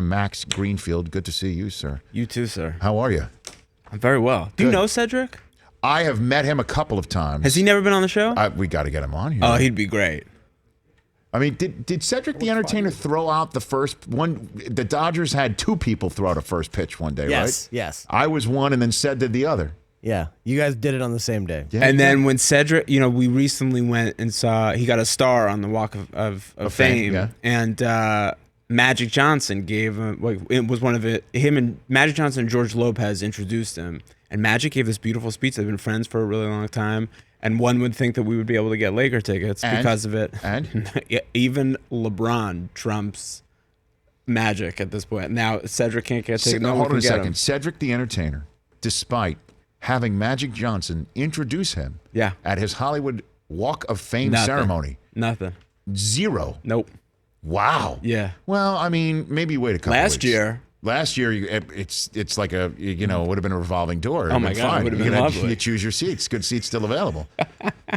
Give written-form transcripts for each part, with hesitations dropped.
Max Greenfield. Good to see you, sir. You too, sir. How are you? I'm very well. Do you know Cedric? I have met him a couple of times. Has he never been on the show? We got to get him on here. Oh, he'd be great. I mean, did Cedric the Entertainer throw out the first one? The Dodgers had two people throw out a first pitch one day, right? Yes. I was one, and then Ced did the other. Yeah, you guys did it on the same day. Yeah, and then when Cedric, we recently went and saw, he got a star on the Walk of Fame. Yeah. And Magic Johnson gave him, it was one of it, him and Magic Johnson and George Lopez introduced him. And Magic gave this beautiful speech. They've been friends for a really long time. And one would think that we would be able to get Laker tickets because of it. And? Even LeBron trumps Magic at this point. Now, Cedric can't get tickets. No, hold on a second. Cedric the Entertainer, despite having Magic Johnson introduce him at his Hollywood Walk of Fame ceremony. Nothing. Zero. Nope. Wow. Yeah. Well, I mean, maybe wait a couple weeks. Last year, it's like it would have been a revolving door. Oh my God, it would have been lovely. You choose your seats. Good seats still available.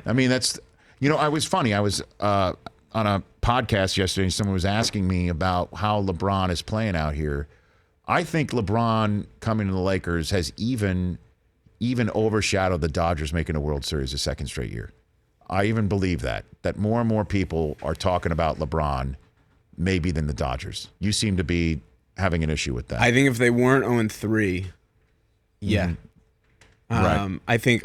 I mean, that's, I was funny. I was on a podcast yesterday, and someone was asking me about how LeBron is playing out here. I think LeBron coming to the Lakers has even overshadowed the Dodgers making a World Series a second straight year. I even believe that more and more people are talking about LeBron maybe than the Dodgers. You seem to be having an issue with that. I think if they weren't 0-3, yeah. Right. I think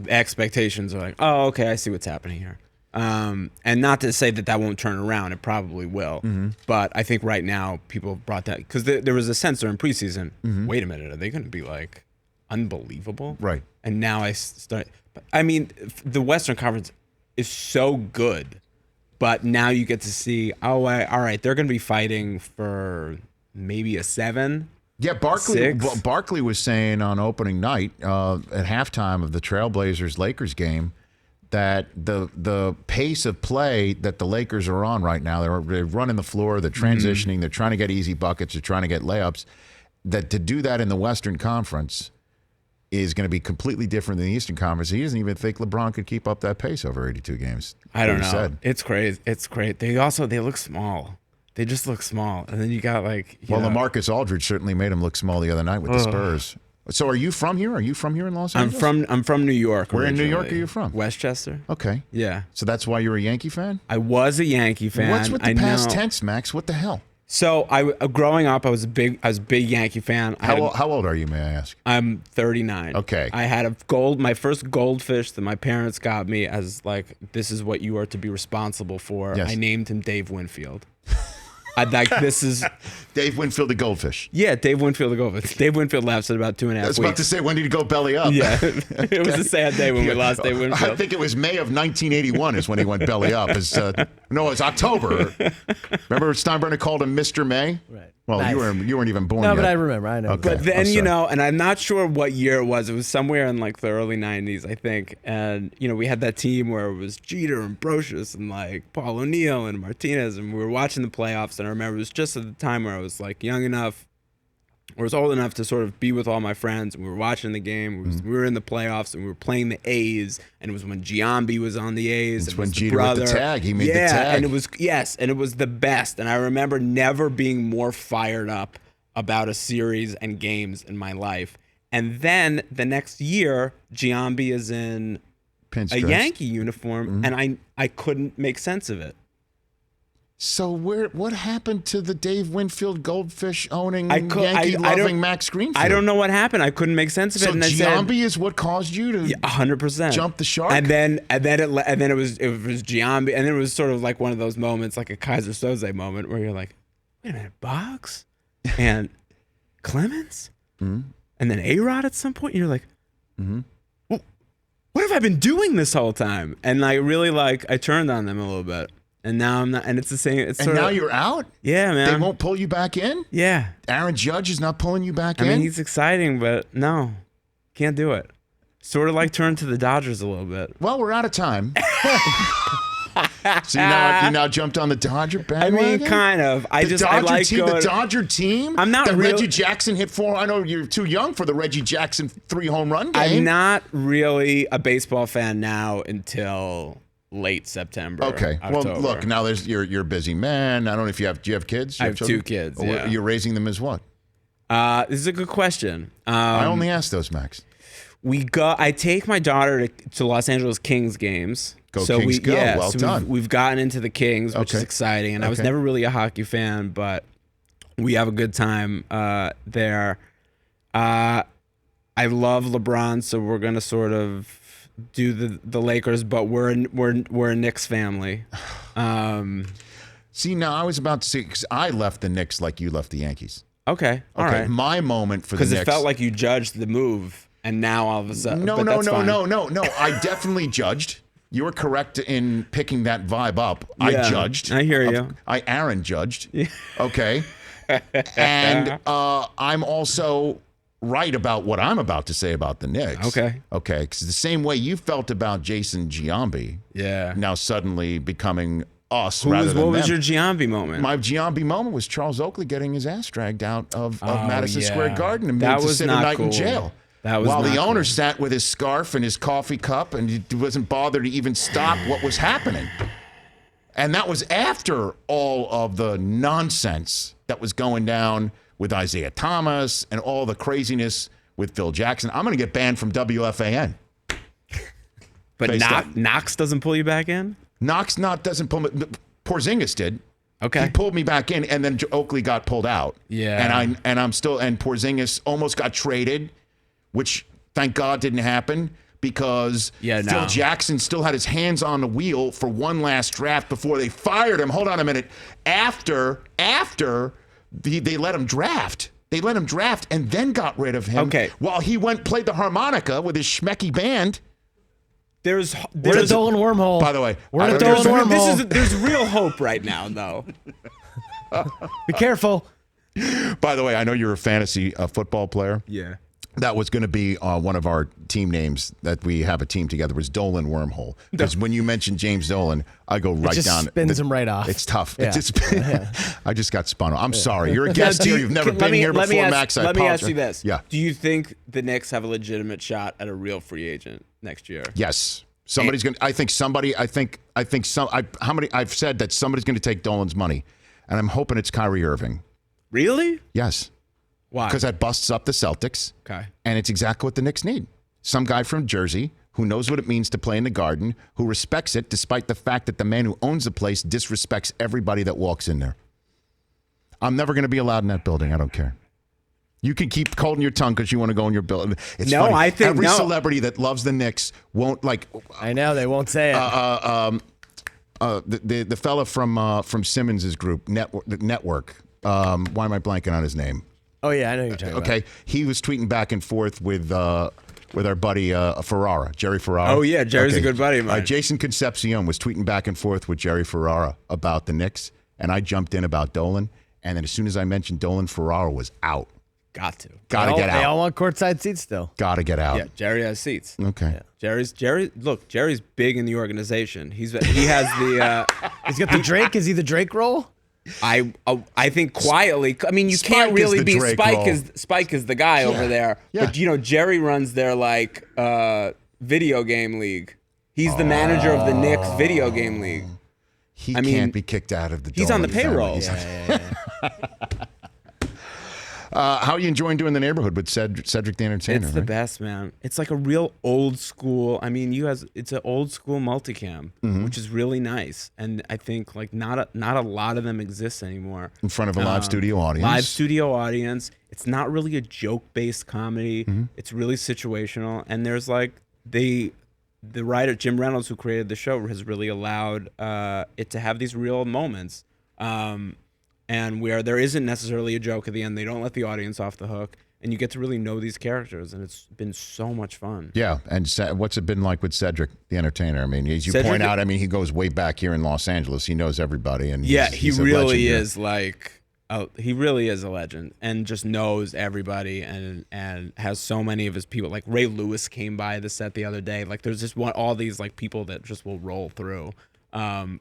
expectations are like, oh, okay, I see what's happening here. And not to say that won't turn around. It probably will. Mm-hmm. But I think right now people brought that, because there was a sense during preseason, wait a minute, are they going to be like unbelievable? Right. And now I mean, the Western Conference is so good, but now you get to see, all right, they're going to be fighting for maybe a 7. Yeah, Barkley was saying on opening night at halftime of the Trailblazers-Lakers game that the pace of play that the Lakers are on right now, they're running the floor, they're transitioning, they're trying to get easy buckets, they're trying to get layups, that to do that in the Western Conference is going to be completely different than the Eastern Conference. He doesn't even think LeBron could keep up that pace over 82 games. I don't know. It's crazy. It's great. They look small. They just look small. And then you got LaMarcus Aldridge certainly made him look small the other night with the Spurs. So are you from here? Are you from here in Los Angeles? I'm from New York. Where in New York are you from? Westchester. Okay. Yeah. So that's why you're a Yankee fan? I was a Yankee fan. What's with the past tense, Max? What the hell? So growing up, I was a big Yankee fan. How old are you, may I ask? I'm 39. Okay. I had my first goldfish that my parents got me as this is what you are to be responsible for. Yes. I named him Dave Winfield. This is Dave Winfield the goldfish. Yeah, Dave Winfield the goldfish. Dave Winfield laughs at about 2.5 weeks. I was about to say, when did he go belly up? Yeah, it was a sad day when we lost Dave Winfield. I think it was May of 1981 is when he went belly up. No, it's October. Remember Steinbrenner called him Mr. May? Right. Well, nice. you weren't even born yet. No, but I remember. I know. Okay. But then, and I'm not sure what year it was. It was somewhere in the early 90s, I think. And, we had that team where it was Jeter and Brocious and Paul O'Neill and Martinez. And we were watching the playoffs. And I remember it was just at the time where I was young enough, or was old enough to sort of be with all my friends. And we were watching the game. We were in the playoffs and we were playing the A's. And it was when Giambi was on the A's. It's when Jeter with the tag. He made the tag. Yeah, and it was the best. And I remember never being more fired up about a series and games in my life. And then the next year, Giambi is in a Yankee uniform, and I couldn't make sense of it. So what happened to the Dave Winfield goldfish owning Yankee loving Max Greenfield? I don't know what happened. I couldn't make sense of it. So Giambi is what caused you to 100% jump the shark. And then it was Giambi, and then it was sort of one of those moments, like a Kaiser Soze moment, where you're like, wait a minute, Boggs and Clemens, and then A-Rod at some point. And you're like, well, what have I been doing this whole time? And I really I turned on them a little bit. And now I'm not, and it's the same. And now you're out? Yeah, man. They won't pull you back in? Yeah. Aaron Judge is not pulling you back in? I mean, he's exciting, but no, can't do it. Sort of turn to the Dodgers a little bit. Well, we're out of time. So you now jumped on the Dodger bandwagon? I mean, kind of. The Dodger team? I'm not Reggie Jackson hit 4. I know you're too young for the Reggie Jackson 3 home run game. I'm not really a baseball fan now until late September. Okay. October. Well, look, now you're a busy man. I don't know if do you have kids? I have children? 2 kids. Or Yeah. You're raising them as what? This is a good question. I only ask those, Max. I take my daughter to Los Angeles Kings games. Go Kings, go. Well done. We've gotten into the Kings, which is exciting. And I was never really a hockey fan, but we have a good time there. I love LeBron, so we're gonna sort of do the Lakers, but we're a Knicks family. See, now I was about to say, because I left the Knicks like you left the Yankees. Okay, all right. My moment for the Knicks. Because it felt like you judged the move, and now all of a sudden. No. I definitely judged. You were correct in picking that vibe up. Yeah, I judged. I hear you. Aaron judged. Yeah. Okay. And I'm also right about what I'm about to say about the Knicks. Okay. Okay. Because the same way you felt about Jason Giambi. Yeah. Now suddenly becoming us rather than What was them. your Giambi moment? My Giambi moment was Charles Oakley getting his ass dragged out of Madison Square Garden and made to sit a night in jail. That was while not the owner cool. sat with his scarf and his coffee cup and he wasn't bothered to even stop what was happening. And that was after all of the nonsense that was going down with Isaiah Thomas and all the craziness with Phil Jackson. I'm going to get banned from WFAN. But Knox doesn't pull you back in? Knox doesn't pull me. Porzingis did. Okay. He pulled me back in, and then Oakley got pulled out. Yeah. And Porzingis almost got traded, which thank God didn't happen because Phil Jackson still had his hands on the wheel for one last draft before they fired him. Hold on a minute. After they let him draft. They let him draft and then got rid of him. Okay. While he played the harmonica with his schmecky band. We're in a Dolan wormhole. By the way, we're in a Dolan wormhole. There's real hope right now, though. Be careful. By the way, I know you're a fantasy football player. Yeah. That was going to be one of our team names that we have a team together was Dolan Wormhole. Because when you mention James Dolan, I go right down. It spins him right off. It's tough. Yeah. I just got spun off. I'm sorry. You're a guest here. You've never been here before, Max. Let me ask you this. Yeah. Do you think the Knicks have a legitimate shot at a real free agent next year? Yes. Somebody's going to. I've said that somebody's going to take Dolan's money. And I'm hoping it's Kyrie Irving. Really? Yes. Why? Because that busts up the Celtics. Okay. And it's exactly what the Knicks need. Some guy from Jersey who knows what it means to play in the Garden, who respects it despite the fact that the man who owns the place disrespects everybody that walks in there. I'm never going to be allowed in that building. I don't care. You can keep holding your tongue because you want to go in your building. It's funny. I think every celebrity that loves the Knicks won't like. I know they won't say it. The fella from Simmons' group network. Why am I blanking on his name? Oh yeah, I know you're talking about. Okay, he was tweeting back and forth with our buddy Ferrara, Jerry Ferrara. Oh yeah, Jerry's a good buddy of mine. Jason Concepcion was tweeting back and forth with Jerry Ferrara about the Knicks, and I jumped in about Dolan. And then as soon as I mentioned Dolan, Ferrara was out. Got to get out. They all want courtside seats still. Got to get out. Yeah, Jerry has seats. Okay. Yeah. Jerry's big in the organization. He has the. He's got the Drake. Is he the Drake role? I think quietly. I mean, you Spike can't really is the be Drake Spike role. Spike is the guy over there. Yeah. But Jerry runs their video game league. He's the manager of the Knicks video game league. He can't be kicked out of the He's on the Dolan payroll. family. How are you enjoying doing the neighborhood with Cedric the Entertainer? It's the best, man. It's like a real old school. I mean, it's an old school multicam, which is really nice. And I think like not a lot of them exist anymore. In front of a live studio audience. Live studio audience. It's not really a joke-based comedy. It's really situational. And there's like the writer Jim Reynolds, who created the show, has really allowed it to have these real moments. And where there isn't necessarily a joke at the end. They don't let the audience off the hook. And you get to really know these characters. And it's been so much fun. Yeah. And what's it been like with Cedric the Entertainer? I mean, as you point out, I mean, he goes way back here in Los Angeles. He knows everybody. And he's really is he really is a legend and just knows everybody and has so many of his people. Like Ray Lewis came by the set the other day. Like there's just all these like people that just will roll through.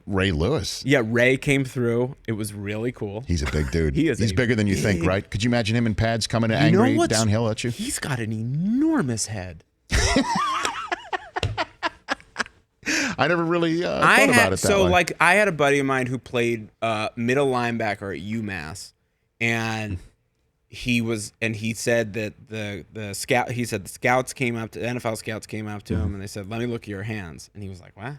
Ray Lewis. Yeah, Ray came through. It was really cool. He's a big dude. He's bigger than you think, right? Could you imagine him in pads coming angry downhill at you? He's got an enormous head. I never really thought about it that way. like I had a buddy of mine who played middle linebacker at UMass, and he said that the scouts came up to the NFL scouts came up to him and they said, "Let me look at your hands," and he was like, "What?"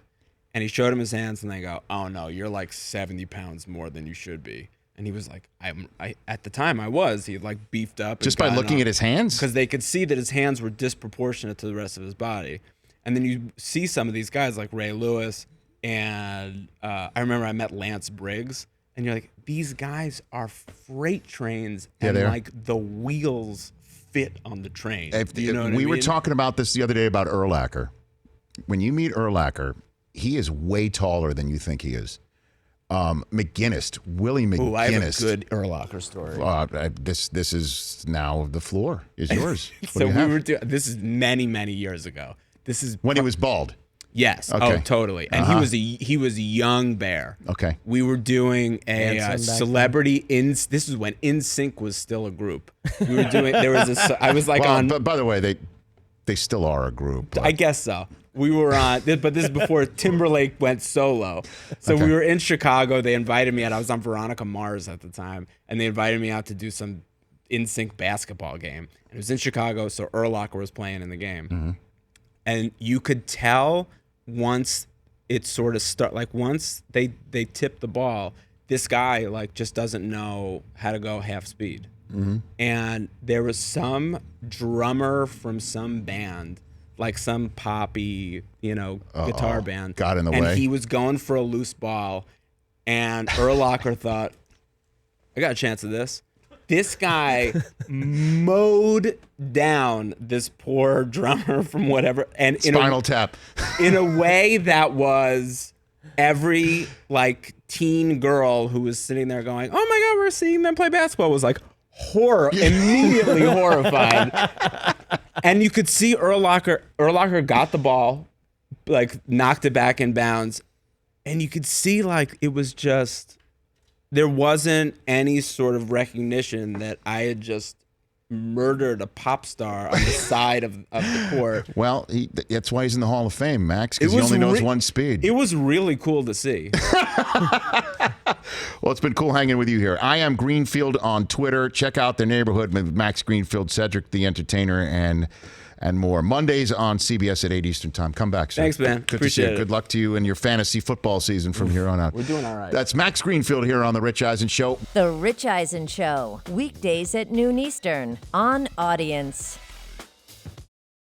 And he showed him his hands, and they go, "Oh no, you're like 70 pounds more than you should be." And he was like, I at the time I was. He had like beefed up. Just by looking at his hands? Because they could see that his hands were disproportionate to the rest of his body. And then you see some of these guys like Ray Lewis, and I remember I met Lance Briggs, and you're like, these guys are freight trains, and like the wheels fit on the train. You know what I mean? We were talking about this the other day about Urlacher. When you meet Urlacher, he is way taller than you think he is. Willie McGinnis. Ooh, I have a good Urlacher story. This is now the floor is yours. So we were doing. This is many years ago. This is when he was bald. Yes. Okay. Oh, totally. And he was a young bear. Okay. We were doing a celebrity This is when NSYNC was still a group. We were doing. There was a. I was like on. But by the way, they still are a group. I guess so. We were on, but this is before Timberlake went solo. So we were in Chicago. They invited me out. I was on Veronica Mars at the time, and they invited me out to do some NSYNC basketball game. And it was in Chicago, so Urlacher was playing in the game. Mm-hmm. And you could tell once it sort of once they tip the ball, this guy like just doesn't know how to go half speed. Mm-hmm. And there was some drummer from some band, like some poppy, guitar band. Got in the way. And he was going for a loose ball, and Urlacher thought, I got a chance of this. This guy mowed down this poor drummer from whatever, and Spinal Tap, in a way that was every like teen girl who was sitting there going, "Oh my God, we're seeing them play basketball," was like immediately horrified. And you could see Urlacher got the ball, like knocked it back in bounds, and you could see like it was just. There wasn't any sort of recognition that I had just murdered a pop star on the side of the court. Well, that's why he's in the Hall of Fame, Max, because he only knows one speed. It was really cool to see. Well, it's been cool hanging with you here. I am Greenfield on Twitter. Check out The Neighborhood with Max Greenfield, Cedric the Entertainer, and more. Mondays on CBS at 8 Eastern Time. Come back, sir. Thanks, man. Good Appreciate to see you. it. Good luck to you in your fantasy football season from here on out. We're doing all right. That's Max Greenfield here on The Rich Eisen Show. The Rich Eisen Show, weekdays at noon Eastern on Audience.